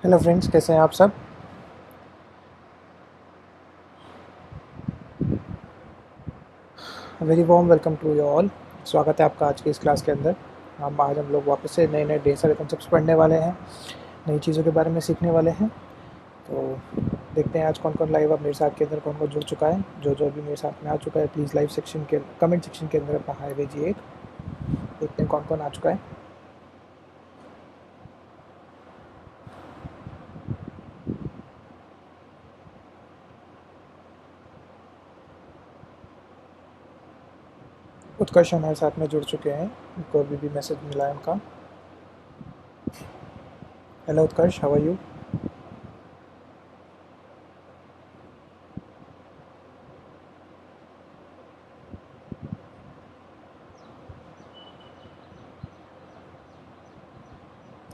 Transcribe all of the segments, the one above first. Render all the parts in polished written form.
Hello friends, कैसे हैं आप सब। Very warm welcome to you all. स्वागत है आपका आज की इस क्लास के अंदर। हम लोग वापस से नए नए ढेर सारे कंसेप्ट पढ़ने वाले हैं, नई चीज़ों के बारे में सीखने वाले हैं। तो देखते हैं आज कौन कौन लाइव अब मेरे साथ के अंदर कौन कौन जुड़ चुका है। जो जो अभी मेरे साथ में आ चुका है प्लीज़ लाइव सेक्शन के कमेंट सेक्शन के अंदर अपना हाई भेजिए। देखते हैं कौन कौन आ चुका है। उत्कर्ष हमारे साथ में जुड़ चुके हैं, उनको अभी भी मैसेज मिला है उनका। Hello Utkarsh, how are you.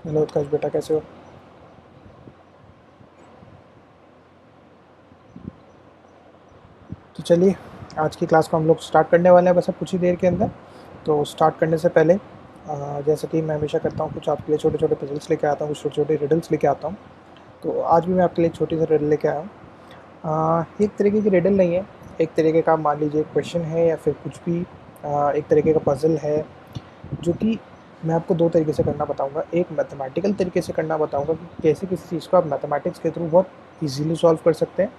Hello Utkarsh बेटा, कैसे हो। तो चलिए, आज की क्लास को हम लोग स्टार्ट करने वाले हैं बस अब कुछ ही देर के अंदर। तो स्टार्ट करने से पहले जैसा कि मैं हमेशा करता हूँ, कुछ आपके लिए छोटे छोटे पजल्स लेके आता हूँ, कुछ छोटे छोटे रिडल्स लेके आता हूँ। तो आज भी मैं आपके लिए एक छोटी सी रिडल लेके आया हूँ। एक तरीके की रिडल नहीं है, एक तरीके का मान लीजिए क्वेश्चन है या फिर कुछ भी। एक तरीके का पजल है जो कि मैं आपको दो तरीके से करना बताऊंगा। एक मैथमेटिकल तरीके से करना बताऊंगा कि कैसे किसी चीज़ को आप मैथमेटिक्स के थ्रू बहुत इजीली सॉल्व कर सकते हैं।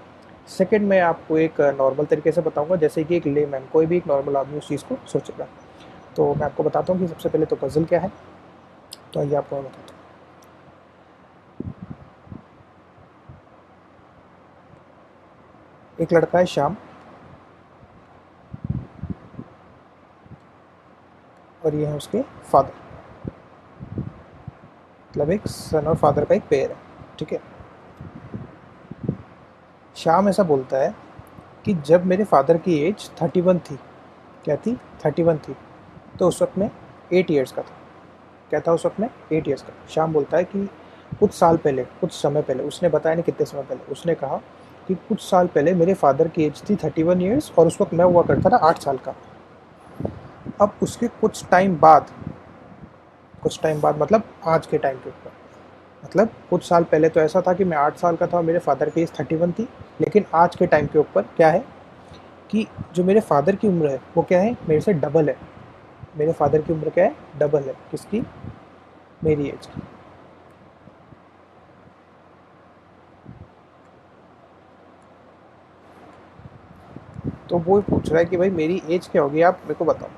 सेकंड मैं आपको एक नॉर्मल तरीके से बताऊंगा, जैसे कि एक लेमैन, कोई भी एक नॉर्मल आदमी उस चीज़ को सोचेगा। तो मैं आपको बताता हूँ कि सबसे पहले तो पजल क्या है। तो आइए आपको मैं बताता हूँ। एक लड़का है श्याम, और ये है उसके फादर। मतलब एक सन और फादर का एक पेयर है। ठीक है। श्याम ऐसा बोलता है कि जब मेरे फादर की एज 31 थी। क्या थी? 31 थी। तो उस वक्त मैं 8 ईयर्स का था। क्या था उस वक्त में? 8 ईयर्स का। श्याम बोलता है कि कुछ साल पहले, कुछ समय पहले, उसने बताया नहीं कितने समय पहले, उसने कहा कि कुछ साल पहले मेरे फादर की एज थी 31 ईयर्स और उस वक्त मैं हुआ करता था 8 साल का। अब उसके कुछ टाइम बाद मतलब आज के टाइम के ऊपर, मतलब कुछ साल पहले तो ऐसा था कि मैं 8 साल का था और मेरे फादर की एज 31 थी। लेकिन आज के टाइम के ऊपर क्या है कि जो मेरे फादर की उम्र है वो क्या है, मेरे से डबल है। मेरे फादर की उम्र क्या है? डबल है। किसकी? मेरी एज की। तो वो पूछ रहा है कि भाई मेरी एज क्या होगी, आप मेरे को बताओ।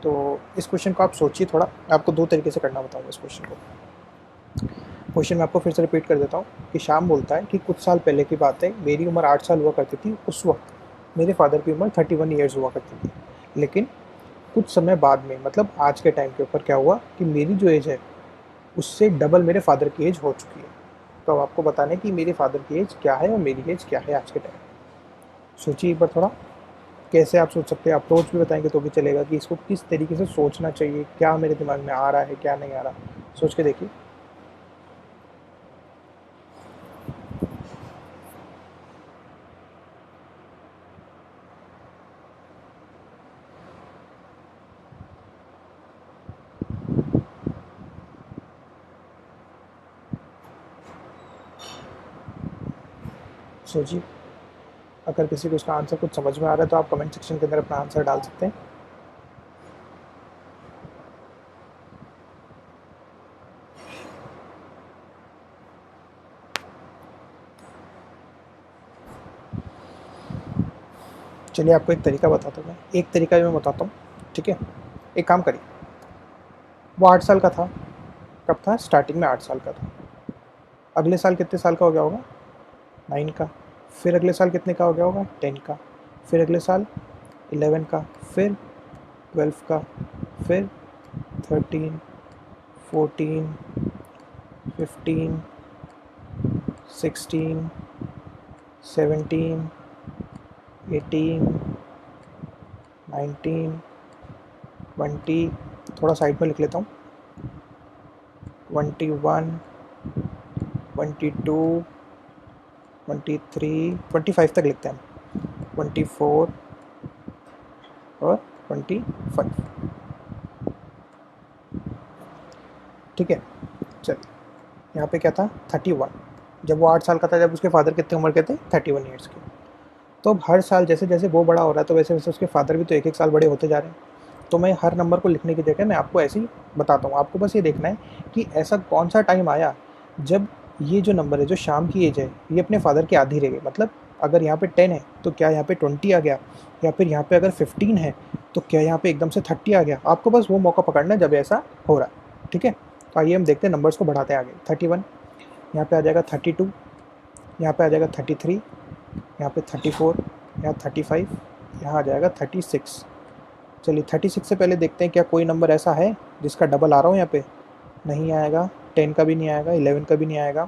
तो इस क्वेश्चन को आप सोचिए थोड़ा। मैं आपको दो तरीके से करना बताऊंगा इस क्वेश्चन को। क्वेश्चन मैं आपको फिर से रिपीट कर देता हूँ कि श्याम बोलता है कि कुछ साल पहले की बात है, मेरी उम्र 8 साल हुआ करती थी। उस वक्त मेरे फादर की उम्र 31 ईयर्स हुआ करती थी। लेकिन कुछ समय बाद में, मतलब आज के टाइम के ऊपर क्या हुआ कि मेरी जो एज है उससे डबल मेरे फादर की एज हो चुकी है। तो अब आपको बताना है कि मेरे फादर की एज क्या है और मेरी एज क्या है आज के टाइम। सोचिए एक बार थोड़ा, कैसे आप सोच सकते हैं। अप्रोच भी बताएंगे तो भी चलेगा कि इसको किस तरीके से सोचना चाहिए, क्या मेरे दिमाग में आ रहा है क्या नहीं आ रहा। सोच के देखिए। सोचिए, अगर किसी को इसका आंसर कुछ समझ में आ रहा है तो आप कमेंट सेक्शन के अंदर अपना आंसर डाल सकते हैं। चलिए आपको एक तरीका बताता हूँ। मैं एक तरीका भी मैं बताता हूँ। ठीक है। एक काम करिए, वो 8 साल का था। कब था? स्टार्टिंग में 8 साल का था। अगले साल कितने साल का हो गया होगा? 9 का। फिर अगले साल कितने का हो गया होगा? 10 का। फिर अगले साल 11 का। फिर 12 का। फिर 13, 14, 15, 16, 17, 18, 19, 20, थोड़ा साइड में लिख लेता हूँ, 21, 22, 23, 25 तक लिखते हैं हम। 24 और 25। ठीक है। चलिए, यहाँ पे क्या था 31। जब वो 8 साल का था, जब उसके फादर कितने उम्र के थे 31 ईयर्स के। तो अब हर साल जैसे जैसे वो बड़ा हो रहा है तो वैसे वैसे उसके फादर भी तो एक एक साल बड़े होते जा रहे हैं। तो मैं हर नंबर को लिखने की जगह मैं आपको ऐसे ही बताता हूँ। आपको बस ये देखना है कि ऐसा कौन सा टाइम आया जब ये जो नंबर है, जो शाम की एज है, ये अपने फादर के आधी रह गई। मतलब अगर यहाँ पे 10 है तो क्या यहाँ पे 20 आ गया, या फिर यहाँ पे अगर 15 है तो क्या यहाँ पे एकदम से 30 आ गया। आपको बस वो मौका पकड़ना है जब ऐसा हो रहा है। ठीक है, तो आइए हम देखते हैं, नंबर्स को बढ़ाते हैं आगे। 31, यहाँ पे आ जाएगा 32, यहाँ पे आ जाएगा 33, यहाँ पे 34, यहाँ 35, यहाँ आ जाएगा 36। चलिए 36 से पहले देखते हैं क्या कोई नंबर ऐसा है जिसका डबल आ रहा हो यहाँ पे। नहीं आएगा, 10 का भी नहीं आएगा, 11 का भी नहीं आएगा,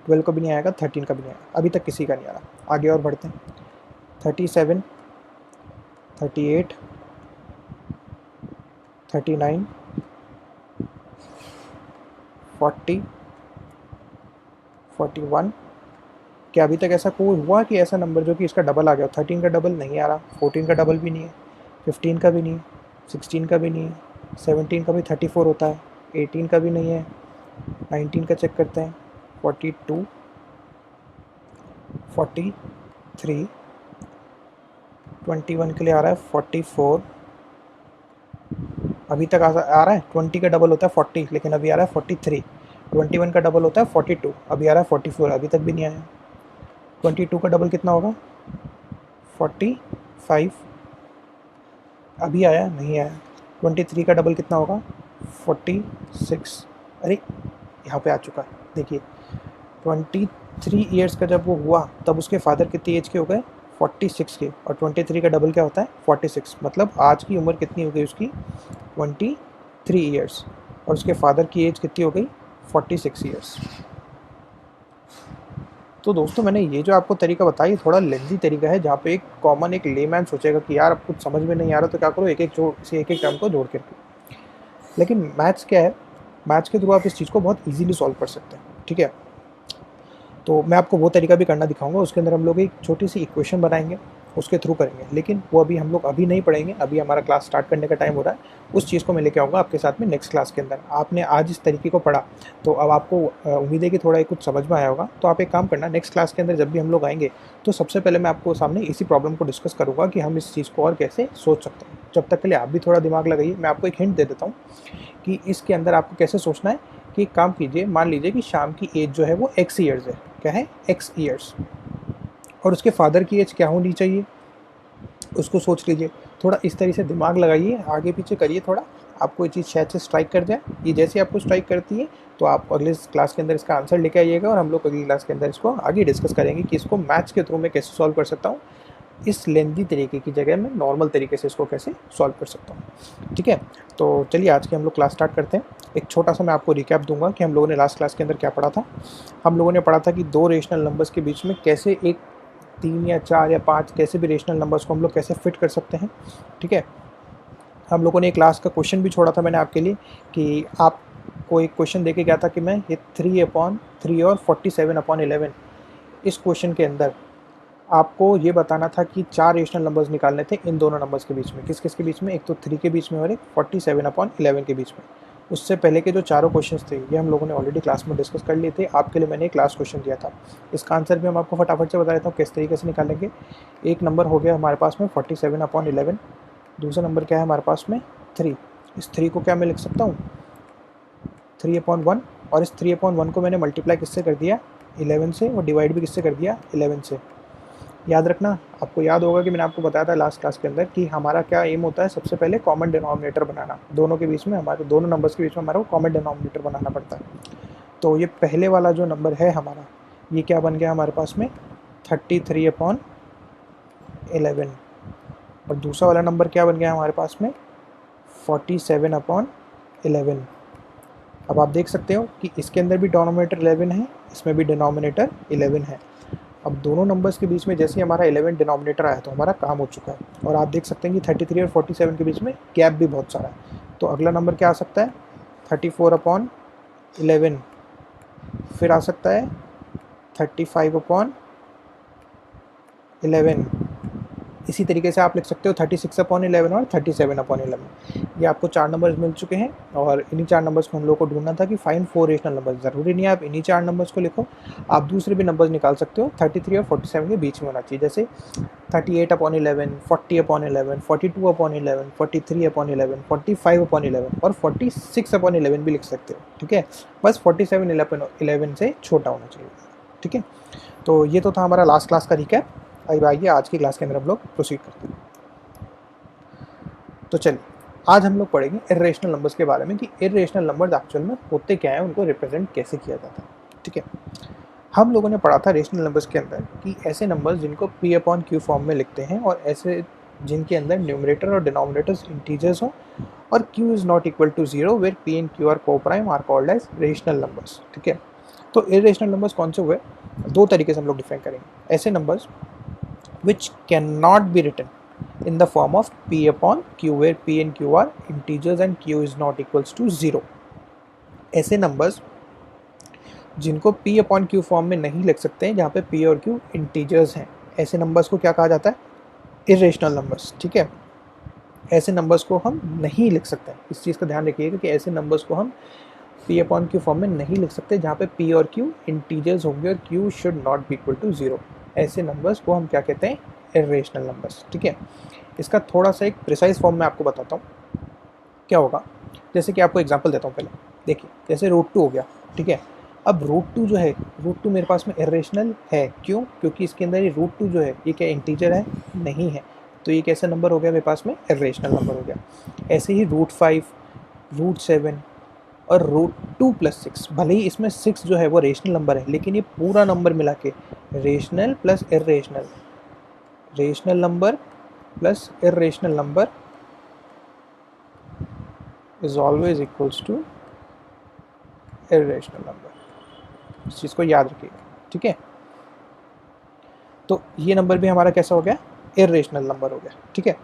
12 का भी नहीं आएगा, 13 का भी नहीं आएगा, अभी तक किसी का नहीं आ रहा। आगे और बढ़ते हैं। 37, 38, 39, 40, 41। क्या अभी तक ऐसा कोई हुआ कि ऐसा नंबर जो कि इसका डबल आ गया? 13 का डबल नहीं आ रहा, 14 का डबल भी नहीं है, 15 का भी नहीं है, 16 का भी नहीं है, 17 का भी 34 होता है, 18 का भी नहीं है, 19 का चेक करते हैं, 42, 43, 21 के लिए आ रहा है 44। अभी तक आ रहा है 20 का डबल होता है 40, लेकिन अभी आ रहा है 43। 21 का डबल होता है 42, अभी आ रहा है 44, अभी तक भी नहीं आया। 22 का डबल कितना होगा? 45, अभी आया नहीं आया। 23 का डबल कितना होगा? 46। अरे यहाँ पे आ चुका है, देखिए 23 ईयर्स का जब वो हुआ तब उसके फादर कितनी एज के हो गए? 46 के। और 23 का डबल क्या होता है? 46। मतलब आज की उम्र कितनी हो गई उसकी? 23 ईयर्स। और उसके फादर की एज कितनी हो गई? 46 ईयर्स। तो दोस्तों मैंने ये जो आपको तरीका बताया थोड़ा लेंथी तरीका है, जहाँ पे एक कॉमन एक लेमैन सोचेगा कि यार अब कुछ समझ में नहीं आ रहा तो क्या करो, एक एक टर्म को जोड़ करके। लेकिन मैथ्स क्या है, मैथ्स के थ्रू आप इस चीज़ को बहुत इजीली सॉल्व कर सकते हैं। ठीक है, तो मैं आपको वो तरीका भी करना दिखाऊंगा। उसके अंदर हम लोग एक छोटी सी इक्वेशन बनाएंगे, उसके थ्रू करेंगे, लेकिन वो अभी हम लोग अभी नहीं पढ़ेंगे। अभी हमारा क्लास स्टार्ट करने का टाइम हो रहा है, उस चीज़ को मैं लेके आऊँगा आपके साथ में नेक्स्ट क्लास के अंदर। आपने आज इस तरीके को पढ़ा तो अब आपको उम्मीद है कि थोड़ा कुछ समझ में आया होगा। तो आप एक काम करना, नेक्स्ट क्लास के अंदर जब भी हम लोग आएंगे तो सबसे पहले मैं आपको सामने इसी प्रॉब्लम को डिस्कस करूँगा कि हम इस चीज़ को और कैसे सोच सकते हैं। जब तक के लिए आप भी थोड़ा दिमाग लगाइए। मैं आपको एक हिंट दे देता हूँ कि इसके अंदर आपको कैसे सोचना है। कि एक काम कीजिए, मान लीजिए कि शाम की एज जो है वो x ईयर्स है। क्या है? x years. और उसके फादर की एज क्या होनी चाहिए उसको सोच लीजिए। थोड़ा इस तरीके से दिमाग लगाइए, आगे पीछे करिए थोड़ा, आपको ये चीज़ शायद से स्ट्राइक कर जाए। ये जैसे आपको स्ट्राइक करती है तो आप अगले क्लास के अंदर इसका आंसर लेके आइएगा, और हम लोग अगली क्लास के अंदर इसको आगे डिस्कस करेंगे कि इसको मैथ्स के थ्रू मैं कैसे सॉल्व कर सकता हूँ। इस लेंथी तरीके की जगह मैं नॉर्मल तरीके से इसको कैसे सॉल्व कर सकता हूँ। ठीक है, तो चलिए आज की हम लोग क्लास स्टार्ट करते हैं। एक छोटा सा मैं आपको रिकैप दूंगा कि हम लोगों ने लास्ट क्लास के अंदर क्या पढ़ा था। हम लोगों ने पढ़ा था कि दो रेशनल नंबर्स के बीच में कैसे एक 3 या 4 या 5 कैसे भी रेशनल नंबर्स को हम लोग कैसे फिट कर सकते हैं। ठीक है, हम लोगों ने एक क्लास का क्वेश्चन भी छोड़ा था मैंने आपके लिए कि आपको एक क्वेश्चन देके गया था कि मैं ये 3/3 और 47/11, इस क्वेश्चन के अंदर आपको ये बताना था कि 4 रेशनल नंबर्स निकालने थे इन दोनों नंबर्स के बीच में। किस किस के बीच में? एक तो 3 के बीच में और एक 47/11 के बीच में। उससे पहले के जो चारों क्वेश्चंस थे ये हम लोगों ने ऑलरेडी क्लास में डिस्कस कर लिए थे। आपके लिए मैंने एक क्लास क्वेश्चन दिया था, इसका आंसर भी हम आपको फटाफट से बता देता हूँ किस तरीके से निकालेंगे। एक नंबर हो गया हमारे पास में 47/11, दूसरा नंबर क्या है हमारे पास में 3। इस 3 को क्या मैं लिख सकता हूँ 3/1, और इस 3/1 को मैंने मल्टीप्लाई किससे कर दिया 11 से, और डिवाइड भी किससे कर दिया 11 से। याद रखना, आपको याद होगा कि मैंने आपको बताया था लास्ट क्लास के अंदर कि हमारा क्या एम होता है, सबसे पहले कॉमन डिनोमिनेटर बनाना। दोनों के बीच में, हमारे दोनों नंबर्स के बीच में हमारा को कॉमन डिनोमिनेटर बनाना पड़ता है। तो ये पहले वाला जो नंबर है हमारा, ये क्या बन गया हमारे पास में 33/11, और दूसरा वाला नंबर क्या बन गया हमारे पास में 47/11। अब आप देख सकते हो कि इसके अंदर भी डिनोमिनेटर 11 है, इसमें भी डिनोमिनेटर 11 है। अब दोनों नंबर्स के बीच में जैसे ही हमारा 11 डिनोमिनेटर आया तो हमारा काम हो चुका है। और आप देख सकते हैं कि 33 और 47 के बीच में गैप भी बहुत सारा है। तो अगला नंबर क्या आ सकता है 34/11, फिर आ सकता है 35/11, इसी तरीके से आप लिख सकते हो 36/11 और 37/11। ये आपको 4 नंबर्स मिल चुके हैं और इन्हीं 4 नंबर्स को हम लोग को ढूंढना था कि फाइंड 4 रेशनल नंबर्स। ज़रूरी नहीं है आप इन्हीं 4 नंबर्स को लिखो, आप दूसरे भी नंबर्स निकाल सकते हो। 33 और 47 के बीच में होना चाहिए, जैसे 38/11, 40/11, 42/11, 43/11, 45/11 और 46/11 भी लिख सकते हो। ठीक है, बस 47/11 से छोटा होना चाहिए। ठीक है, तो ये तो था हमारा लास्ट क्लास का रिकैप। अब आइए आज की क्लास के अंदर हम लोग प्रोसीड करते हैं। तो चलिए आज हम लोग पढ़ेंगे इर्रेशनल नंबर्स के बारे में कि इर्रेशनल नंबर्स एक्चुअल में होते क्या हैं, उनको रिप्रेजेंट कैसे किया जाता है। ठीक है, हम लोगों ने पढ़ा था रेशनल नंबर्स के अंदर कि ऐसे नंबर्स जिनको p/q फॉर्म में लिखते हैं और ऐसे जिनके अंदर न्यूमरेटर और डिनोमिनेटर्स इंटीजर्स हो और q is not equal to 0 where p and q are coprime are called as rational numbers. ठीक है, तो इर्रेशनल नंबर्स कौन से हुए, दो तरीके से हम लोग डिफाइन करेंगे। ऐसे numbers which cannot be written in the form of p/q where p and q are integers and q is not equals to 0। ऐसे नंबर्स जिनको p/q फॉर्म में नहीं लिख सकते हैं, जहाँ पे p और q इंटीजर्स हैं, ऐसे नंबर्स को क्या कहा जाता है, इर्रेशनल नंबर्स। ठीक है, ऐसे नंबर्स को हम नहीं लिख सकते हैं, इस चीज़ का ध्यान रखिएगा कि ऐसे नंबर्स को हम p/q फॉर्म में नहीं लिख सकते जहाँ पे p और q इंटीजर्स होंगे और q should not be equal to 0। ऐसे नंबर्स को हम क्या कहते हैं, इर्रेशनल नंबर्स। ठीक है, इसका थोड़ा सा एक प्रिसाइज फॉर्म में आपको बताता हूँ क्या होगा। जैसे कि आपको एग्जांपल देता हूँ, पहले देखिए जैसे √2 हो गया। ठीक है, अब √2 जो है, √2 मेरे पास में इर्रेशनल है, क्यों, क्योंकि इसके अंदर ये √2 जो है ये क्या इंटीजर है, नहीं है, तो ये कैसा नंबर हो गया मेरे पास में, इर्रेशनल नंबर हो गया। ऐसे ही √5, √7 और √2+6, भले ही इसमें 6 जो है वो रेशनल नंबर है, लेकिन ये पूरा नंबर मिला के rational plus irrational, rational number plus irrational number is always equals to irrational number. इस चीज़ को याद रखिएगा। ठीक है, तो ये नंबर भी हमारा कैसा हो गया, इर्रेशनल नंबर हो गया। ठीक है,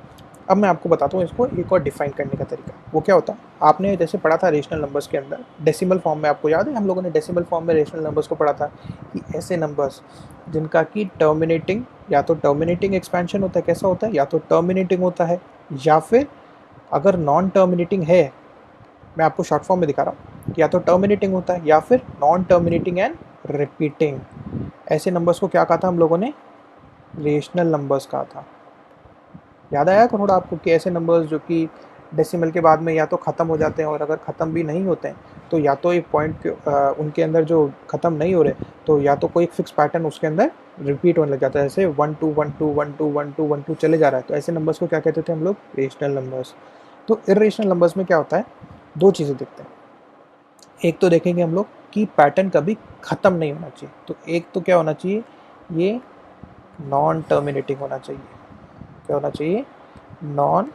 अब मैं आपको बताता हूँ इसको एक और डिफाइन करने का तरीका। वो क्या होता है, आपने जैसे पढ़ा था रेशनल नंबर्स के अंदर डेसिमल फॉर्म में, आपको याद है हम लोगों ने डेसिमल फॉर्म में रेशनल नंबर्स को पढ़ा था कि ऐसे नंबर्स जिनका कि टर्मिनेटिंग, या तो टर्मिनेटिंग एक्सपेंशन होता है, कैसा होता है, या तो टर्मिनेटिंग होता है, या फिर अगर नॉन टर्मिनेटिंग है, मैं आपको शॉर्ट फॉर्म में दिखा रहा हूँ, या तो टर्मिनेटिंग होता है या फिर नॉन टर्मिनेटिंग एंड रिपीटिंग। ऐसे नंबर्स को क्या कहा था हम लोगों ने, रेशनल नंबर्स कहा था। याद आया थोड़ा आपको कि ऐसे नंबर्स जो कि डेसिमल के बाद में या तो ख़त्म हो जाते हैं, और अगर ख़त्म भी नहीं होते हैं तो या तो एक पॉइंट उनके अंदर जो ख़त्म नहीं हो रहे, तो या तो कोई फिक्स पैटर्न उसके अंदर रिपीट होने लग जाता है, जैसे 1 2 1 2 1 2 1 2 1 2 चले जा रहा है, तो ऐसे नंबर्स को क्या कहते थे हम लोग, रेशनल नंबर्स। तो इर्रेशनल नंबर्स में क्या होता है, दो चीज़ें देखते हैं। एक तो देखेंगे हम लोग कि पैटर्न कभी ख़त्म नहीं होना चाहिए, तो एक तो क्या होना चाहिए, ये नॉन टर्मिनेटिंग होना चाहिए। क्या होना चाहिए, नॉन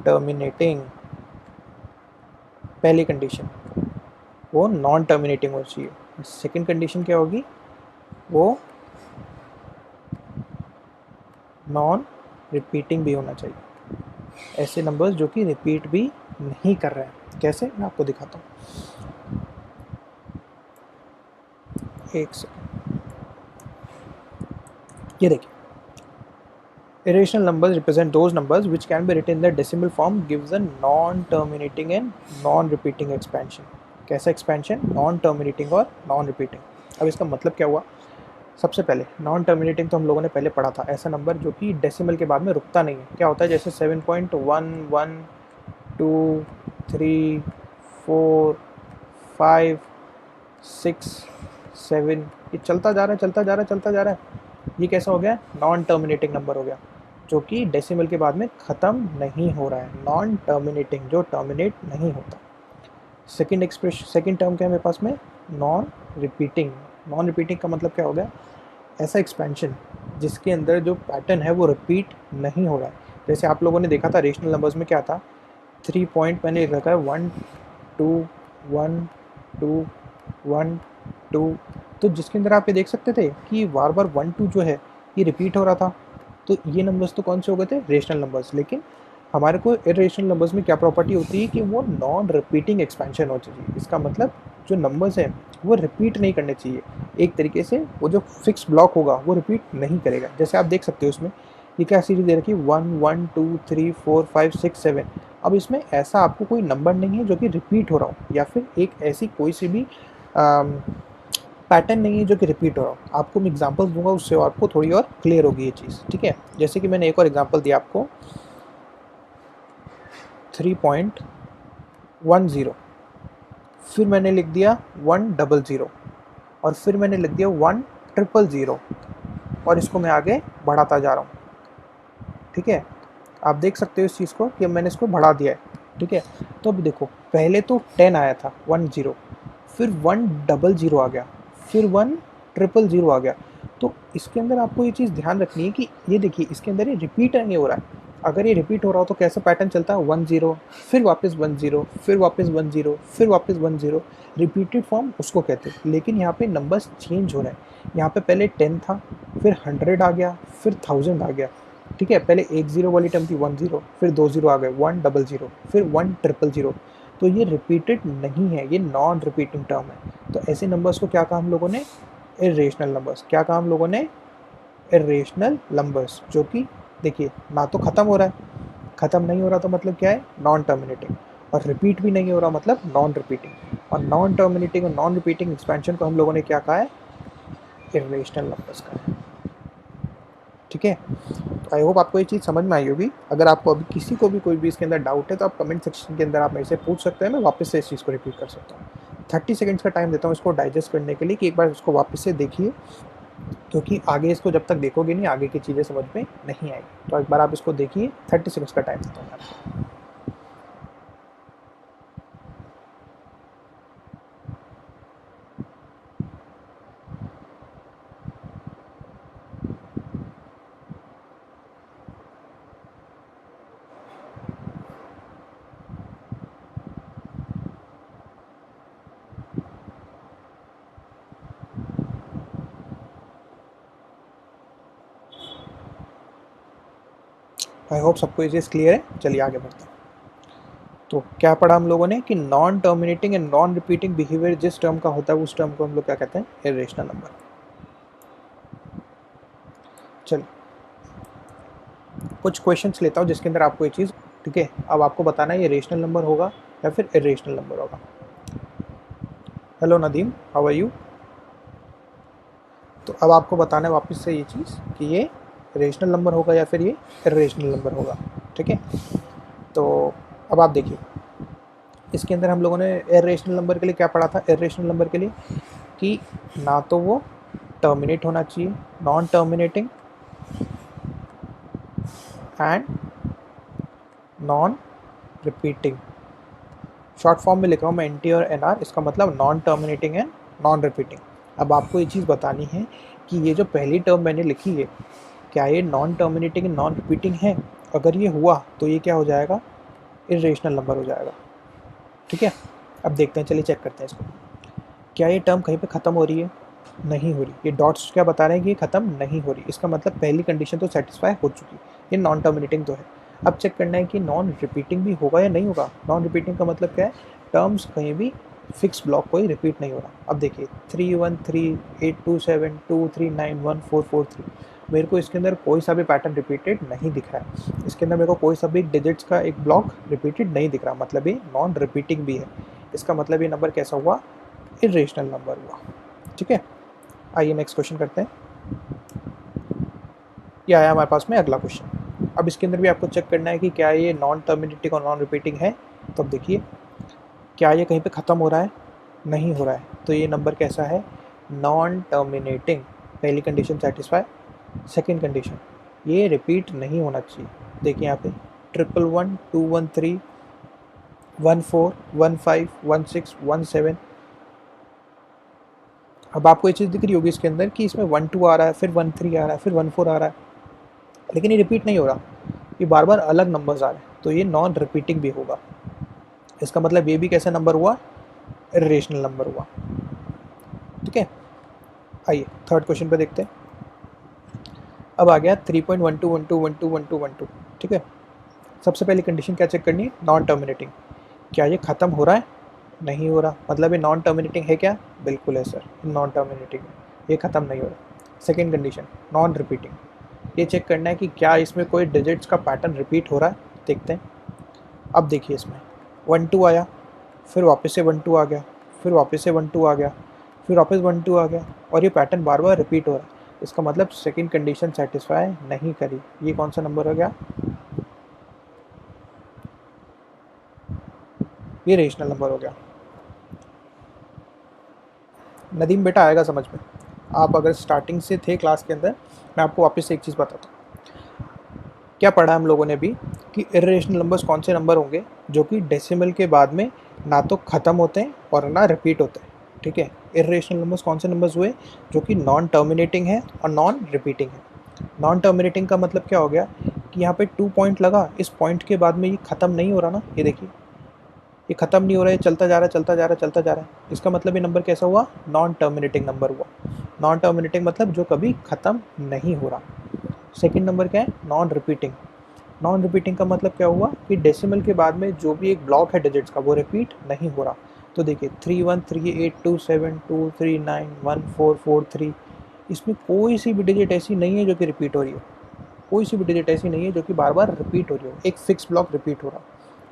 टर्मिनेटिंग, पहली कंडीशन वो नॉन टर्मिनेटिंग होनी चाहिए। सेकंड कंडीशन क्या होगी, वो नॉन रिपीटिंग भी होना चाहिए। ऐसे नंबर्स जो कि रिपीट भी नहीं कर रहे हैं, कैसे, मैं आपको दिखाता हूँ, एक सेकंड। ये देखिए, irrational numbers represent those numbers which can be written in the decimal form, gives a non-terminating and non-repeating expansion। कैसा expansion, non-terminating और non-repeating। अब इसका मतलब क्या हुआ, सबसे पहले नॉन टर्मिनेटिंग तो हम लोगों ने पहले पढ़ा था, ऐसा नंबर जो कि डेसिमल के बाद में रुकता नहीं है। क्या होता है, जैसे 7.1 1 2 3 4 5 6 7, ये चलता जा रहा है, चलता जा रहा है, चलता जा रहा है, ये कैसा हो गया, नॉन टर्मिनेटिंग नंबर हो गया, जो कि डेसिमल के बाद में ख़त्म नहीं हो रहा है, नॉन टर्मिनेटिंग, जो टर्मिनेट नहीं होता। सेकंड एक्सप्रेशन, सेकंड टर्म क्या है मेरे पास में, नॉन रिपीटिंग। नॉन रिपीटिंग का मतलब क्या हो गया, ऐसा एक्सपेंशन जिसके अंदर जो पैटर्न है वो रिपीट नहीं हो रहा है। जैसे आप लोगों ने देखा था रेशनल नंबर्स में क्या था, 3 पॉइंट मैंने रखा है 1 2 1 2 1 2, तो जिसके अंदर आप ये देख सकते थे कि बार बार 1 2 जो है ये रिपीट हो रहा था, तो ये नंबर्स तो कौन से हो गए थे, रेशनल नंबर्स। लेकिन हमारे को इर्रेशनल नंबर्स में क्या प्रॉपर्टी होती है कि वो नॉन रिपीटिंग एक्सपेंशन होना चाहिए। इसका मतलब जो नंबर्स हैं वो रिपीट नहीं करने चाहिए, एक तरीके से वो जो फिक्स ब्लॉक होगा वो रिपीट नहीं करेगा। जैसे आप देख सकते हो उसमें ये क्या सीरीज दे रखी है, 1 1 2 3 4 5 6 7। अब इसमें ऐसा आपको कोई नंबर नहीं है जो कि रिपीट हो रहा हो, या फिर एक ऐसी कोई सी भी पैटर्न नहीं है जो कि रिपीट हो रहा हो। आपको मैं एग्जांपल्स दूंगा, उससे आपको थोड़ी और क्लियर होगी ये चीज़, ठीक है। जैसे कि मैंने एक और एग्जांपल दिया आपको, 3.10, फिर मैंने लिख दिया 100, और फिर मैंने लिख दिया 1000, और इसको मैं आगे बढ़ाता जा रहा हूँ, ठीक है। आप देख सकते हो इस चीज़ को कि मैंने इसको बढ़ा दिया है, ठीक है। तो अब देखो, पहले तो 10 आया था, 10, फिर 100 आ गया, फिर 1000 आ गया। तो इसके अंदर आपको ये चीज़ ध्यान रखनी है कि ये देखिए, इसके अंदर ये रिपीट नहीं हो रहा है। अगर ये रिपीट हो रहा हो तो कैसा पैटर्न चलता है, 10, फिर वापस 10, फिर वापस 10, फिर वापस 10। रिपीटेड फॉर्म उसको कहते हैं। लेकिन यहाँ पे नंबर्स चेंज हो रहे हैं। यहाँ पे पहले 10 था, फिर 100 आ गया, फिर 1000 आ गया, ठीक है। पहले 10 वाली टर्म थी 10, फिर 20 आ गए, 100, फिर 1000। तो ये रिपीटेड नहीं है, ये नॉन रिपीटिंग टर्म है। तो ऐसे नंबर्स को क्या कहा हम लोगों ने, इरेशनल नंबर्स। क्या कहा हम लोगों ने, इरेशनल नंबर्स, जो कि देखिए ना तो ख़त्म हो रहा है, ख़त्म नहीं हो रहा तो मतलब क्या है, नॉन टर्मिनेटिंग, और रिपीट भी नहीं हो रहा मतलब नॉन रिपीटिंग। और नॉन टर्मिनेटिंग और नॉन रिपीटिंग एक्सपेंशन को हम लोगों ने क्या कहा है, इरेशनल नंबर्स का है, ठीक है। तो आई होप आपको ये चीज़ समझ में आई होगी। अगर आपको अभी किसी को भी कोई भी इसके अंदर डाउट है तो आप कमेंट सेक्शन के अंदर आप मेरे से पूछ सकते हैं, मैं वापस से इस चीज़ को रिपीट कर सकता हूँ। 30 सेकंड्स का टाइम देता हूँ इसको डाइजेस्ट करने के लिए, कि एक बार इसको वापस से देखिए, क्योंकि आगे इसको जब तक देखोगे नहीं, आगे की चीज़ें समझ में नहीं आएगी। तो एक बार आप इसको देखिए, 30 सेकंड्स का टाइम देता हूँ आपको। आई होप सबको ये चीज़ क्लियर है। चलिए आगे बढ़ते हैं। तो क्या पढ़ा हम लोगों ने कि non terminating and non repeating behaviour जिस टर्म का होता है उस टर्म को हम लोग क्या कहते हैं, इरेशनल नंबर। चलिए कुछ क्वेश्चंस लेता हूँ जिसके अंदर आपको ये चीज़, ठीक है। अब आपको बताना है ये रेशनल नंबर होगा या फिर इरेशनल नंबर होगा। Hello Nadeem, how are you. तो अब आपको बताना है वापस से ये चीज़ कि ये रेशनल नंबर होगा या फिर ये इरेशनल नंबर होगा, ठीक है। तो अब आप देखिए, इसके अंदर हम लोगों ने इरेशनल नंबर के लिए क्या पढ़ा था, इरेशनल नंबर के लिए कि ना तो वो टर्मिनेट होना चाहिए, non terminating and non repeating. Short form में लिख रहा हूँ मैं NT और NR, इसका मतलब non terminating and non repeating. अब आपको ये चीज़ बतानी है कि ये जो पहली टर्म मैंने लिखी है, क्या ये non terminating and non repeating है। अगर ये हुआ तो ये क्या हो जाएगा, इरेशनल नंबर हो जाएगा, ठीक है। अब देखते हैं, चलिए चेक करते हैं इसको। क्या ये टर्म कहीं पे ख़त्म हो रही है, नहीं हो रही। ये डॉट्स क्या बता रहे हैं कि ये ख़त्म नहीं हो रही, इसका मतलब पहली कंडीशन तो सेटिस्फाई हो चुकी, ये नॉन टर्मिनेटिंग तो है। अब चेक करना है कि नॉन रिपीटिंग भी होगा या नहीं होगा। नॉन रिपीटिंग का मतलब क्या है, टर्म्स कहीं भी फिक्स ब्लॉक कोई रिपीट नहीं हो रहा। अब देखिए 313 827 2391 443, मेरे को इसके अंदर कोई सा भी पैटर्न रिपीटेड नहीं दिख रहा है। इसके अंदर मेरे को कोई सा भी डिजिट्स का एक ब्लॉक रिपीटेड नहीं दिख रहा, मतलब ये नॉन रिपीटिंग भी है। इसका मतलब ये नंबर कैसा हुआ, इरेशनल नंबर हुआ, ठीक है। आइए नेक्स्ट क्वेश्चन करते हैं। ये आया हमारे पास में अगला क्वेश्चन। अब इसके अंदर भी आपको चेक करना है कि क्या ये नॉन टर्मिनेटिंग और नॉन रिपीटिंग है। तो अब देखिए, क्या ये कहीं पे ख़त्म हो रहा है, नहीं हो रहा है, तो ये नंबर कैसा है, नॉन टर्मिनेटिंग। पहली कंडीशन सेटिस्फाई। सेकेंड कंडीशन, ये रिपीट नहीं होना चाहिए। देखिए यहाँ पे 111 213 14 15 16 17। अब आपको ये चीज़ दिख रही होगी इसके अंदर कि इसमें 12 आ रहा है, फिर 13 आ रहा है, फिर 14 आ रहा है, लेकिन ये रिपीट नहीं हो रहा, ये बार बार अलग नंबर्स आ रहे हैं, तो ये नॉन रिपीटिंग भी होगा। इसका मतलब ये भी कैसा नंबर हुआ, इरेशनल नंबर हुआ, ठीक है। आइए थर्ड क्वेश्चन पे देखते हैं। अब आ गया 3.12121212, ठीक है। सबसे पहली कंडीशन क्या चेक करनी है, नॉन टर्मिनेटिंग। क्या ये ख़त्म हो रहा है, नहीं हो रहा, मतलब ये नॉन टर्मिनेटिंग है क्या, बिल्कुल है सर, नॉन टर्मिनेटिंग है, ये ख़त्म नहीं हो रहा। सेकेंड कंडीशन, नॉन रिपीटिंग, ये चेक करना है कि क्या इसमें कोई डिजिट्स का पैटर्न रिपीट हो रहा है। देखते हैं। अब देखिए इसमें 1 2 आया, फिर वापस से 1 2 आ गया, फिर वापस से 1 2 आ गया, फिर वापस 1 2 आ गया, और ये पैटर्न बार बार रिपीट हो रहा है। इसका मतलब सेकंड कंडीशन सेटिस्फाई नहीं करी। ये कौन सा नंबर हो गया? ये रेशनल नंबर हो गया। नदीम बेटा आएगा समझ में। आप अगर स्टार्टिंग से थे क्लास के अंदर, मैं आपको वापस से एक चीज़ बताता हूँ। क्या पढ़ा हम लोगों ने भी कि इर्रेशनल नंबर्स कौन से नंबर होंगे जो कि डेसिमल के बाद में ना तो ख़त्म होते हैं और ना रिपीट होते हैं। ठीक है, इर्रेशनल नंबर्स कौन से नंबर्स हुए जो कि नॉन टर्मिनेटिंग है और नॉन रिपीटिंग है। नॉन टर्मिनेटिंग का मतलब क्या हो गया कि यहाँ पे 2 पॉइंट लगा, इस पॉइंट के बाद में ये ख़त्म नहीं हो रहा ना, ये देखिए ये ख़त्म नहीं हो रहा है, चलता जा रहा है चलता जा रहा है चलता जा रहा है। इसका मतलब ये नंबर कैसा हुआ? नॉन टर्मिनेटिंग नंबर हुआ। नॉन टर्मिनेटिंग मतलब जो कभी ख़त्म नहीं हो रहा। सेकेंड नंबर क्या है? Non repeating. नॉन रिपीटिंग का मतलब क्या हुआ कि डेसिमल के बाद में जो भी एक ब्लॉक है डिजिट्स का वो रिपीट नहीं हो रहा। तो देखिए 31382723914443, इसमें कोई सी भी डिजिट ऐसी नहीं है जो कि रिपीट हो रही हो। कोई सी भी डिजिट ऐसी नहीं है जो कि बार बार रिपीट हो रही हो, एक फिक्स ब्लॉक रिपीट हो रहा।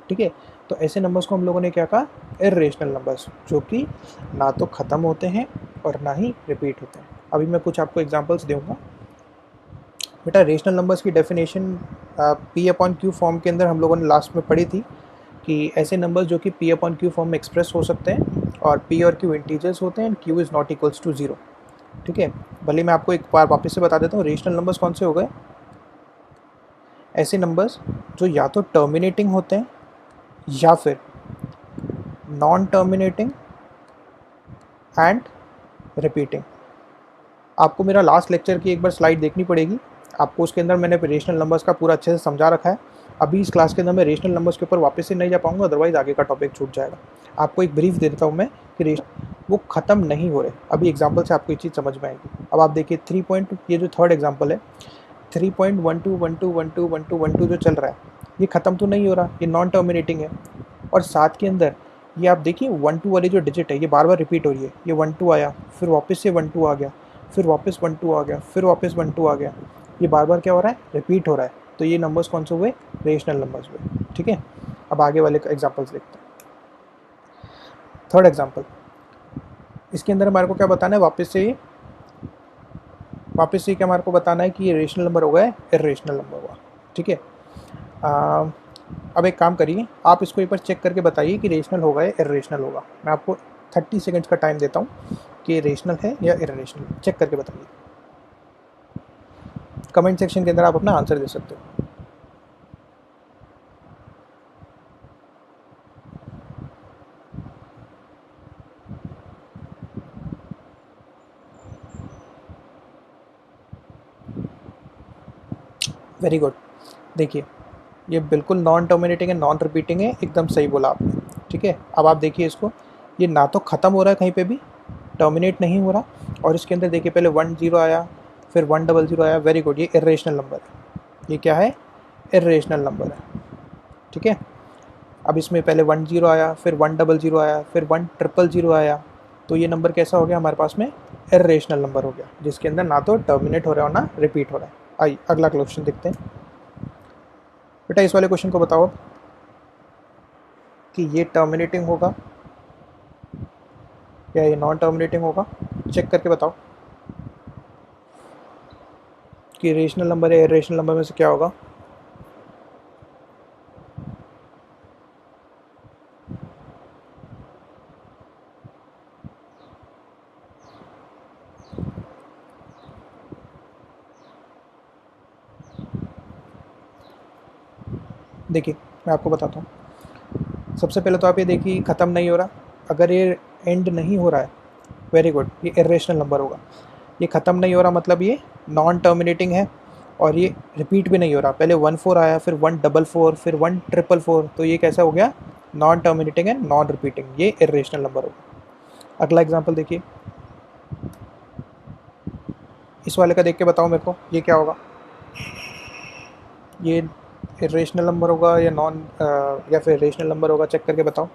ठीक है, तो ऐसे नंबर्स को हम लोगों ने क्या कहा? इर्रेशनल नंबर्स, जो कि ना तो ख़त्म होते हैं और ना ही रिपीट होते हैं। अभी मैं कुछ आपको एग्जांपल्स दूंगा। बेटा रेशनल नंबर्स की definition P upon Q form के अंदर हम लोगों ने लास्ट में पढ़ी थी कि ऐसे नंबर्स जो कि पी अपॉन क्यू फॉर्म में एक्सप्रेस हो सकते हैं और पी और क्यू इंटीजर्स होते हैं and Q is not equals to 0। ठीक है, भले मैं आपको एक बार वापस से बता देता हूँ। रेशनल नंबर्स कौन से हो गए? ऐसे नंबर्स जो या तो टर्मिनेटिंग होते हैं या फिर नॉन टर्मिनेटिंग एंड रिपीटिंग। आपको मेरा लास्ट लेक्चर की एक बार स्लाइड देखनी पड़ेगी। आपको उसके अंदर मैंने रेशनल नंबर्स का पूरा अच्छे से समझा रखा है। अभी इस क्लास के अंदर मैं रेशनल नंबर्स के ऊपर वापस से नहीं जा पाऊंगा, अदरवाइज आगे का टॉपिक छूट जाएगा। आपको एक ब्रीफ दे देता हूँ मैं कि वो ख़त्म नहीं हो रहे। अभी एग्जाम्पल से आपको ये चीज़ समझ में आएगी। अब आप देखिए 3 पॉइंट, ये जो थर्ड एग्जाम्पल है 3.12121212 जो चल रहा है, ये ख़त्म तो नहीं हो रहा, ये नॉन टर्मिनेटिंग है। और साथ के अंदर ये आप देखिए 1 2 वाली जो डिजिट है ये बार बार रिपीट हो रही है। ये 1 2 आया, फिर वापस से 1 2 आ गया, फिर वापस 1 2 आ गया, फिर वापस 1 2 आ गया। ये बार बार क्या हो रहा है? रिपीट हो रहा है। तो ये नंबर्स कौन से हुए? रेशनल नंबर्स हुए। ठीक है, अब आगे वाले एग्जाम्पल्स देखते हैं। थर्ड एग्जाम्पल, इसके अंदर हमारे को क्या बताना है? वापस से क्या हमारे को बताना है कि ये रेशनल नंबर हो गया है, इर्रेशनल नंबर हुआ। ठीक है, अब एक काम करिए, आप इसको एक बार चेक करके बताइए कि रेशनल होगा या इर्रेशनल होगा। मैं आपको 30 सेकेंड्स का टाइम देता हूँ कि रेशनल है या इर्रेशनल। चेक करके बताइए। कमेंट सेक्शन के अंदर आप अपना आंसर दे सकते हो। Very good. देखिए ये बिल्कुल नॉन टर्मिनेटिंग है, नॉन रिपीटिंग है, एकदम सही बोला आपने। ठीक है, अब आप देखिए इसको, ये ना तो ख़त्म हो रहा है कहीं पे भी, टर्मिनेट नहीं हो रहा, और इसके अंदर देखिए पहले 1 0 आया, फिर 1 0 आया। वेरी गुड, ये इर्रेशनल नंबर है। ये क्या है? इर्रेशनल नंबर है। ठीक है, अब इसमें पहले 1 0 आया, फिर 1 0 आया, फिर 1 0 आया। तो ये नंबर कैसा हो गया हमारे पास में? इर्रेशनल नंबर हो गया, जिसके अंदर ना तो टर्मिनेट हो रहा है और ना रिपीट हो रहा है। आइए अगला क्वेश्चन देखते हैं। बेटा इस वाले क्वेश्चन को बताओ अब कि ये टर्मिनेटिंग होगा या ये नॉन टर्मिनेटिंग होगा। चेक करके बताओ कि रेशनल नंबर या इरेशनल नंबर में से क्या होगा। देखिए मैं आपको बताता हूँ। सबसे पहले तो आप ये देखिए ख़त्म नहीं हो रहा। अगर ये एंड नहीं हो रहा है, वेरी गुड, ये इरेशनल नंबर होगा। ये ख़त्म नहीं हो रहा मतलब ये नॉन टर्मिनेटिंग है, और ये रिपीट भी नहीं हो रहा। पहले 1 4 आया, फिर 1 4 फिर 1 4 तो ये कैसा हो गया? नॉन टर्मिनेटिंग है, नॉन रिपीटिंग, ये इरेशनल नंबर होगा। अगला एग्जाम्पल देखिए, इस वाले का देख के बताओ मेरे को ये क्या होगा। ये इरेशनल नंबर होगा या नॉन या फिर रेशनल नंबर होगा? चेक करके बताओ।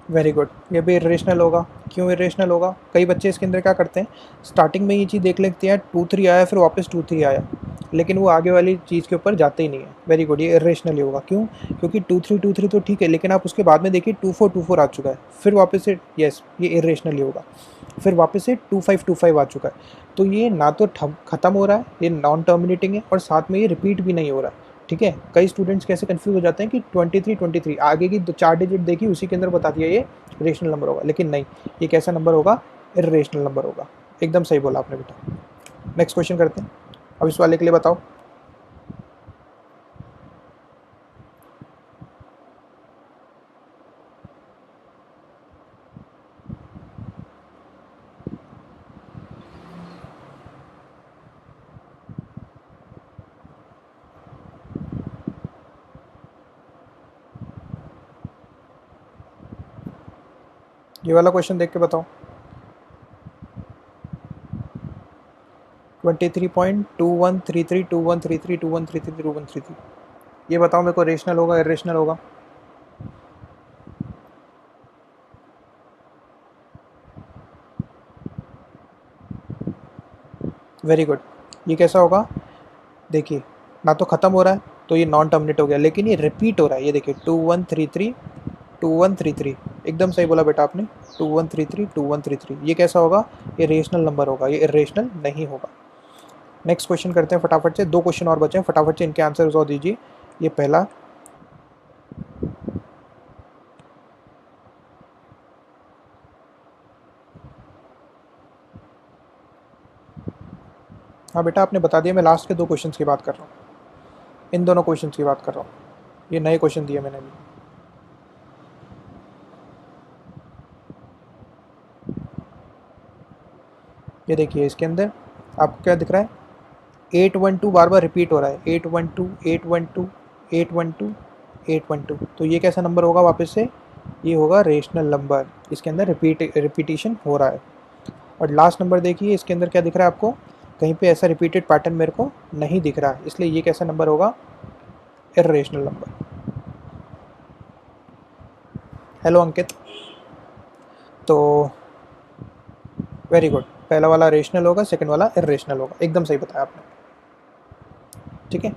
वेरी गुड, ये भी इरेशनल होगा। क्यों इरेशनल होगा? कई बच्चे इसके अंदर क्या करते हैं, स्टार्टिंग में ये चीज़ देख लेते हैं 2 3 आया, फिर वापस 2 3 आया, लेकिन वो आगे वाली चीज़ के ऊपर जाते ही नहीं है। वेरी गुड, ये इरेशनल ही होगा। क्यों? क्योंकि 2 3 तो ठीक है, लेकिन आप उसके बाद में देखिए 2 4 आ चुका है, फिर वापस से, यस ये इरेशनल ही होगा। फिर वापस से 2 5 आ चुका है। तो ये ना तो ख़त्म हो रहा है, ये नॉन टर्मिनेटिंग है, और साथ में ये रिपीट भी नहीं हो रहा है। ठीक है, कई स्टूडेंट्स कैसे कंफ्यूज हो जाते हैं कि 23 आगे की 4 डिजिट देखी, उसी के अंदर बता दिया ये रेशनल नंबर होगा, लेकिन नहीं, ये कैसा नंबर होगा? इरेशनल नंबर होगा। एकदम सही बोला आपने बेटा। नेक्स्ट क्वेश्चन करते हैं। अब इस वाले के लिए बताओ। ये वाला क्वेश्चन देख के बताओ। 23.2133 ये बताओ मेरे को, रेशनल होगा इरेशनल होगा? वेरी गुड, ये कैसा होगा? देखिए, ना तो ख़त्म हो रहा है, तो ये नॉन टर्मिनेट हो गया, लेकिन ये रिपीट हो रहा है। ये देखिए 2133 एकदम सही बोला बेटा आपने। 2133 ये कैसा होगा? ये रेशनल नंबर होगा, ये इरेशनल नहीं होगा। नेक्स्ट क्वेश्चन करते हैं फटाफट से, 2 क्वेश्चन और बचे हैं, फटाफट से इनके आंसर और दीजिए। ये पहला, हाँ बेटा आपने बता दिया, मैं लास्ट के 2 क्वेश्चन की बात कर रहा हूँ, इन दोनों क्वेश्चन की बात कर रहा हूँ। ये नए क्वेश्चन दिए मैंने अभी। ये देखिए इसके अंदर आपको क्या दिख रहा है? 812 बार बार रिपीट हो रहा है, 812 तो ये कैसा नंबर होगा वापस से? ये होगा रेशनल नंबर, इसके अंदर रिपीटिशन हो रहा है। और लास्ट नंबर देखिए, इसके अंदर क्या दिख रहा है आपको? कहीं पे ऐसा रिपीटेड पैटर्न मेरे को नहीं दिख रहा है, इसलिए ये कैसा नंबर होगा? Irrational number. हेलो अंकित। तो वेरी गुड, पहला वाला रेशनल होगा, सेकंड वाला इरेशनल होगा, एकदम सही बताया आपने। ठीक है,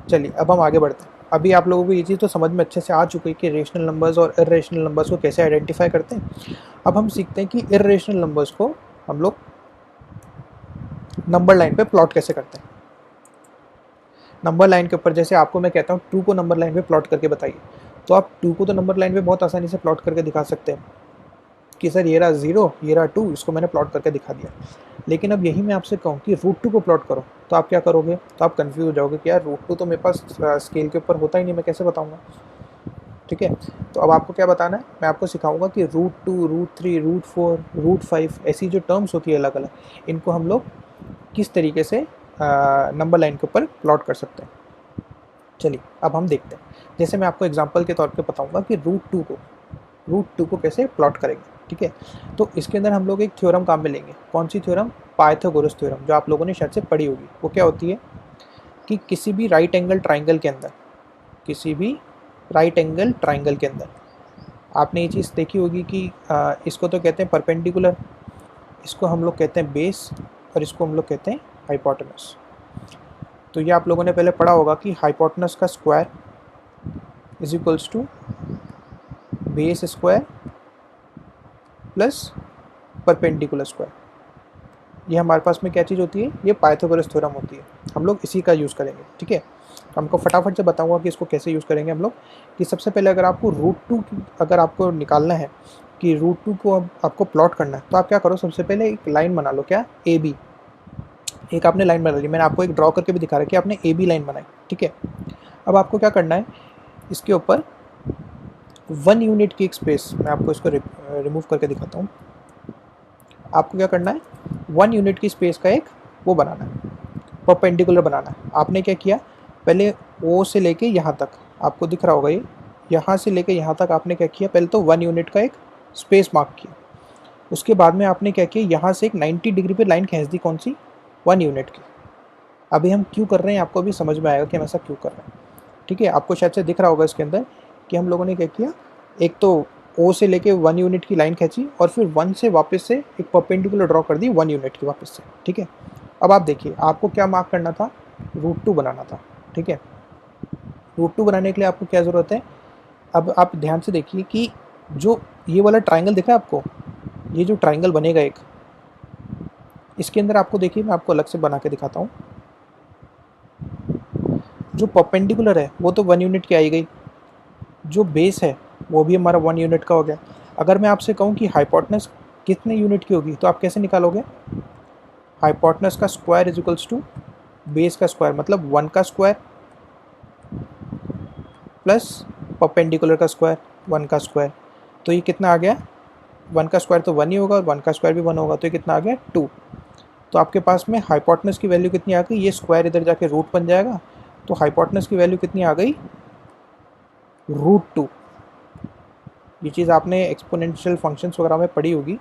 चलिए अब हम आगे बढ़ते हैं। अभी आप लोगों को ये चीज़ तो समझ में अच्छे से आ चुकी है कि रेशनल नंबर्स और इरेशनल नंबर्स को कैसे आइडेंटिफाई करते हैं। अब हम सीखते हैं कि इरेशनल नंबर्स को हम लोग नंबर लाइन पे प्लॉट कैसे करते हैं। नंबर लाइन के ऊपर जैसे आपको मैं कहता हूँ 2 को नंबर लाइन पे प्लॉट करके बताइए, तो आप 2 को तो नंबर लाइन पे बहुत आसानी से प्लॉट करके दिखा सकते हैं कि सर ये रहा 0, ये रहा 2, इसको मैंने प्लॉट करके दिखा दिया। लेकिन अब यही मैं आपसे कहूँ कि √2 को प्लॉट करो, तो आप क्या करोगे? तो आप कंफ्यूज हो जाओगे कि यार √2 तो मेरे पास स्केल के ऊपर होता ही नहीं, मैं कैसे बताऊँगा? ठीक है, तो अब आपको क्या बताना है, मैं आपको सिखाऊंगा कि √2, √3, √4, √5 ऐसी जो टर्म्स होती है अलग अलग, इनको हम लोग किस तरीके से नंबर लाइन के ऊपर प्लॉट कर सकते हैं। चलिए अब हम देखते हैं। जैसे मैं आपको एग्जांपल के तौर पे बताऊंगा कि √2 को कैसे प्लॉट करेंगे। ठीक है, तो इसके अंदर हम लोग एक थ्योरम काम में लेंगे। कौन सी थ्योरम? पाइथागोरस थ्योरम, जो आप लोगों ने शायद से पढ़ी होगी। वो क्या होती है कि किसी भी राइट एंगल ट्राइंगल के अंदर, किसी भी राइट एंगल ट्राइंगल के अंदर आपने ये चीज़ देखी होगी कि इसको तो कहते हैं परपेंडिकुलर, इसको हम लोग कहते हैं बेस, और इसको हम लोग कहते हैं हाइपोटेनस। तो ये आप लोगों ने पहले पढ़ा होगा कि हाइपोटेनस का square is equals to base square plus perpendicular square. ये हमारे पास में क्या चीज़ होती है? ये पाइथागोरस थ्योरम होती है। हम लोग इसी का यूज़ करेंगे। ठीक है, हमको फटाफट से बताऊंगा कि इसको कैसे यूज़ करेंगे हम लोग। कि सबसे पहले अगर आपको √2 अगर आपको निकालना है कि √2 को आपको प्लॉट करना है, तो आप क्या करो, सबसे पहले एक लाइन बना लो। क्या? AB। एक आपने लाइन बना ली, मैंने आपको एक ड्रॉ करके भी दिखा रहा है कि आपने AB लाइन बनाई। ठीक है, अब आपको क्या करना है, इसके ऊपर 1 यूनिट की एक स्पेस, मैं आपको इसको रिमूव करके दिखाता हूँ। आपको क्या करना है, 1 यूनिट की स्पेस का एक वो बनाना है, परपेंडिकुलर बनाना है। आपने क्या किया, पहले O से लेके यहाँ तक, आपको दिख रहा होगा ये, यहाँ से लेके यहाँ तक आपने क्या किया, पहले तो 1 यूनिट का एक स्पेस मार्क किया। उसके बाद में आपने क्या किया, यहाँ से एक 90 डिग्री पे लाइन खींच दी। कौन सी? 1 यूनिट की। अभी हम क्यों कर रहे हैं, आपको अभी समझ में आएगा कि हम ऐसा क्यों कर रहे हैं। ठीक है, आपको शायद से दिख रहा होगा इसके अंदर कि हम लोगों ने क्या किया, एक तो ओ से लेके 1 यूनिट की लाइन खींची और फिर 1 से वापस से एक परपेंडिकुलर ड्रॉ कर दी 1 यूनिट की वापस से, ठीक है। अब आप देखिए आपको क्या मार्क करना था, √2 बनाना था, ठीक है। √2 बनाने के लिए आपको क्या ज़रूरत है, अब आप ध्यान से देखिए कि जो ये वाला ट्राइंगल दिख रहा है आपको, ये जो ट्राइंगल बनेगा एक, इसके अंदर आपको देखिए मैं आपको अलग से बना के दिखाता हूँ। जो परपेंडिकुलर है वो तो 1 यूनिट की आई गई, जो बेस है वो भी हमारा 1 यूनिट का हो गया। अगर मैं आपसे कहूँ कि हाइपोटेनस कितने यूनिट की होगी तो आप कैसे निकालोगे, हाइपोटेनस का square is equals to base का स्क्वायर, मतलब 1 का स्क्वायर प्लस परपेंडिकुलर का स्क्वायर 1 का स्क्वायर। तो ये कितना आ गया, 1 का स्क्वायर तो 1 ही होगा और 1 का स्क्वायर भी 1 होगा, तो ये कितना आ गया 2। तो आपके पास में हाइपोटेनस की वैल्यू कितनी आ गई, ये स्क्वायर इधर जाके रूट बन जाएगा, तो हाइपोटेनस की वैल्यू कितनी आ गई, √2। ये चीज़ आपने एक्सपोनेंशियल फंक्शंस वगैरह में पढ़ी होगी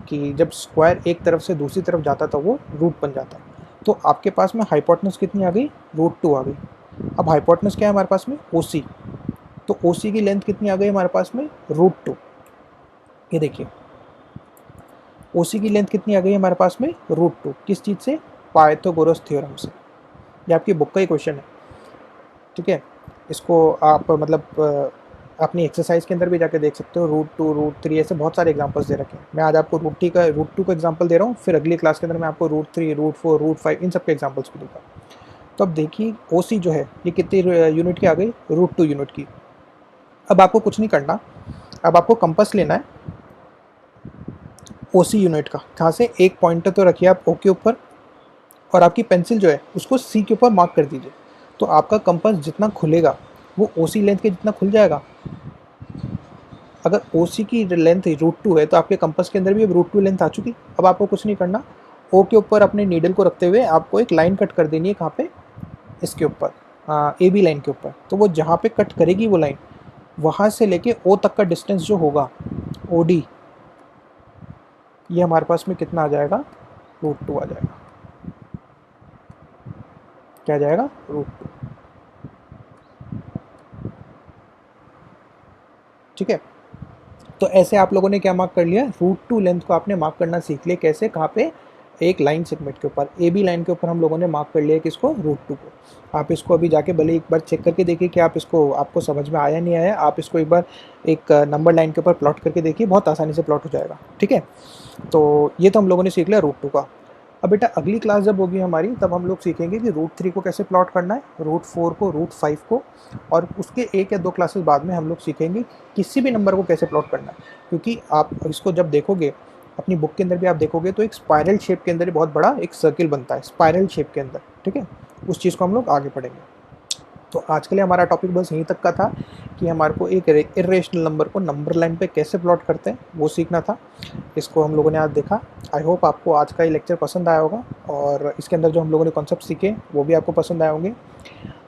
कि जब स्क्वायर एक तरफ से दूसरी तरफ जाता था वो रूट बन जाता है। तो आपके पास में हाइपोटेनस कितनी आ गई, √2 आ गई। अब हाइपोटेनस क्या है हमारे पास में, OC, तो OC की लेंथ कितनी आ गई हमारे पास में, √2। ये देखिए OC की लेंथ कितनी आ गई हमारे पास में, √2, किस चीज़ से, पाइथागोरस थ्योरम से। ये आपकी बुक का ही क्वेश्चन है, ठीक है। इसको आप मतलब अपनी एक्सरसाइज के अंदर भी जाके देख सकते हो, √2 √3 ऐसे बहुत सारे एग्जांपल्स दे रखे हैं। मैं आज आपको √2 का एग्जांपल दे रहा हूँ, फिर अगली क्लास के अंदर मैं आपको √3 √4 √5 इन सब के एग्जांपल्स भी दूंगा। तो अब देखिए OC जो है ये कितनी यूनिट की आ गई, √2 यूनिट की। अब आपको कुछ नहीं करना, अब आपको कंपास लेना है OC यूनिट का, कहाँ से, एक पॉइंटर तो रखिए आप O के ऊपर और आपकी पेंसिल जो है उसको C के ऊपर मार्क कर दीजिए। तो आपका कंपास जितना खुलेगा वो OC लेंथ के जितना खुल जाएगा। अगर OC की लेंथ √2 है तो आपके कंपास के अंदर भी अब √2 लेंथ आ चुकी। अब आपको कुछ नहीं करना, O के ऊपर अपने नीडल को रखते हुए आपको एक लाइन कट कर देनी है, कहाँ पे, इसके ऊपर, AB लाइन के ऊपर। तो वो जहाँ पे कट करेगी वो लाइन, वहाँ से लेके O तक का डिस्टेंस जो होगा OD, ये हमारे पास में कितना आ जाएगा, √2 आ जाएगा। क्या आ जाएगा, √2, ठीक है। तो ऐसे आप लोगों ने क्या मार्क कर लिया, √2 लेंथ को आपने मार्क करना सीख लिया, कैसे, कहाँ पे, एक लाइन सेगमेंट के ऊपर, AB लाइन के ऊपर हम लोगों ने मार्क कर लिया किसको, √2 को। आप इसको अभी जाके भले एक बार चेक करके देखिए कि आप इसको, आपको समझ में आया नहीं आया, आप इसको एक बार एक नंबर लाइन के ऊपर प्लॉट करके देखिए, बहुत आसानी से प्लॉट हो जाएगा, ठीक है। तो ये तो हम लोगों ने सीख लिया √2 का। अब बेटा अगली क्लास जब होगी हमारी तब हम लोग सीखेंगे कि √3 को कैसे प्लॉट करना है, √4 को, √5 को, और उसके 1 या 2 क्लासेस बाद में हम लोग सीखेंगे किसी भी नंबर को कैसे प्लॉट करना है। क्योंकि आप इसको जब देखोगे अपनी बुक के अंदर भी आप देखोगे तो एक स्पाइरल शेप के अंदर बहुत बड़ा एक सर्किल बनता है, स्पाइरल शेप के अंदर, ठीक है। उस चीज़ को हम लोग आगे पढ़ेंगे। तो आज के लिए हमारा टॉपिक बस यहीं तक का था कि हमारे को एक इरेशनल नंबर को नंबर लाइन पे कैसे प्लॉट करते हैं वो सीखना था। इसको हम लोगों ने आज देखा। आई होप आपको आज का ये लेक्चर पसंद आया होगा और इसके अंदर जो हम लोगों ने कॉन्सेप्ट सीखे वो भी आपको पसंद आए होंगे।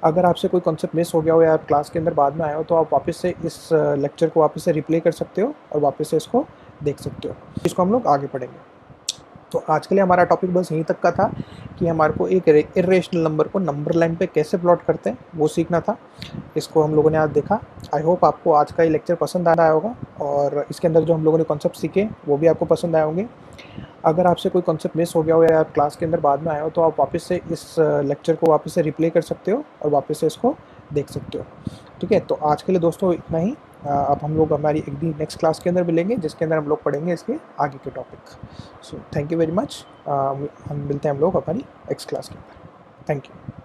अगर आपसे कोई कॉन्सेप्ट मिस हो गया हो या आप क्लास के अंदर बाद में आए हो तो आप वापस से इस लेक्चर को वापस से रिप्ले कर सकते हो और वापस से इसको देख सकते हो। इसको हम लोग आगे पढ़ेंगे। तो आज के लिए हमारा टॉपिक बस यहीं तक का था कि हमारे को एक इरेशनल नंबर को नंबर लाइन पे कैसे प्लॉट करते हैं वो सीखना था। इसको हम लोगों ने आज देखा। आई होप आपको आज का ये लेक्चर पसंद आया होगा और इसके अंदर जो हम लोगों ने कॉन्सेप्ट सीखे वो भी आपको पसंद आए होंगे। अगर आपसे कोई कॉन्सेप्ट मिस हो गया हो या आप क्लास के अंदर बाद में आए हो तो आप वापस से इस लेक्चर को वापस से रिप्ले कर सकते हो और वापस से इसको देख सकते हो, ठीक है। तो आज के लिए दोस्तों इतना ही। अब हम लोग हमारी एक भी नेक्स्ट क्लास के अंदर मिलेंगे जिसके अंदर हम लोग पढ़ेंगे इसके आगे के topic. So thank you very much. हम मिलते हैं हम लोग हमारी नेक्स्ट क्लास के अंदर। Thank you.